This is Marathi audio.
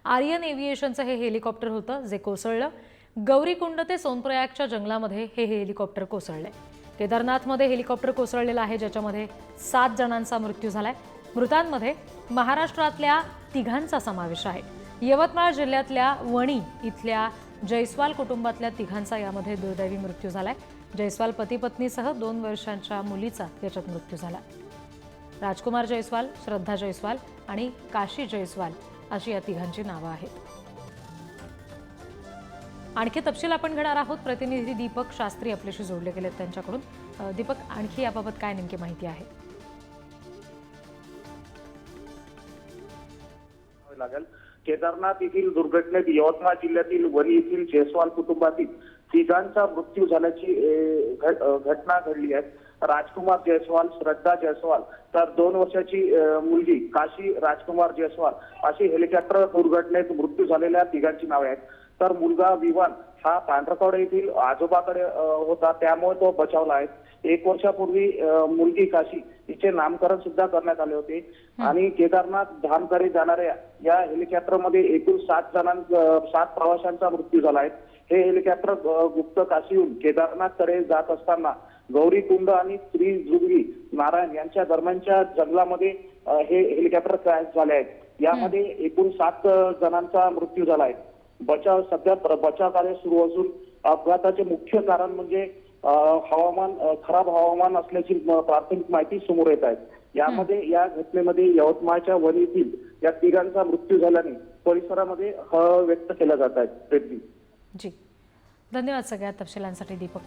आर्यन एव्हिएशनचं हे हेलिकॉप्टर होतं जे कोसळलं। गौरीकुंड ते सोनप्रयागच्या जंगलामध्ये हे हेलिकॉप्टर कोसळले। केदारनाथमध्ये हेलिकॉप्टर कोसळलेलं आहे, ज्याच्यामध्ये 7 जणांचा मृत्यू झालाय। मृतांमध्ये महाराष्ट्रातल्या 3घांचा समावेश आहे। यवतमाळ जिल्ह्यातल्या वणी इथल्या जयस्वाल कुटुंबातल्या 3घांचा यामध्ये दुर्दैवी मृत्यू झालाय। जयस्वाल पती पत्नीसह 2 वर्षांच्या मुलीचा याच्यात मृत्यू झाला। राजकुमार जयस्वाल, श्रद्धा जयस्वाल आणि काशी जयस्वाल अशी या 3घांची नावं आहेत। आणखी तपशील आपण घेणार आहोत। प्रतिनिधी दीपक शास्त्री आपल्याशी जोडले गेलेत त्यांच्याकडून। दीपक, आणखी याबाबत काय नेमकी माहिती आहे? केदारनाथ येथील दुर्घटनेत यवतमाळ जिल्ह्यातील वणी येथील जयस्वाल कुटुंबातील 3घांचा मृत्यू झाल्याची घटना घडली आहे। राजकुमार जयस्वाल, श्रद्धा जयस्वाल तर 2 वर्षाची मुलगी काशी राजकुमार जयस्वाल अशी हेलिकॉप्टर दुर्घटनेत मृत्यू झालेल्या 3घांची नावे आहेत। तर मुलगा विवान हा पांढरकवडे येथील आजोबाकडे होता, त्यामुळे तो बचावला आहे। 1 वर्षापूर्वी मुलगी काशी हिचे नामकरण सुद्धा करण्यात आले होते। आणि केदारनाथ धामकडे जाणाऱ्या या हेलिकॉप्टरमध्ये एकूण 7 प्रवाशांचा मृत्यू झाला आहे। हे हेलिकॉप्टर गुप्त काशीहून केदारनाथकडे जात असताना गौरीकुंड आणि श्रीजुगी नारायण यांच्या दरम्यानच्या जंगलामध्ये हे हेलिकॉप्टर क्रॅश झाले आहेत। यामध्ये एकूण 7 जणांचा मृत्यू झाला आहे। सध्या बचाव कार्य सुरू असून अपघाताचे मुख्य कारण म्हणजे खराब हवामान असल्याची प्राथमिक माहिती समोर येत आहे। यामध्ये या घटनेमध्ये यवतमाळच्या वणी येथील या 3घांचा मृत्यू झाल्याने परिसरामध्ये हळहळ व्यक्त केला जात आहे। जी, धन्यवाद सगळ्या तपशिलांसाठी दीपक।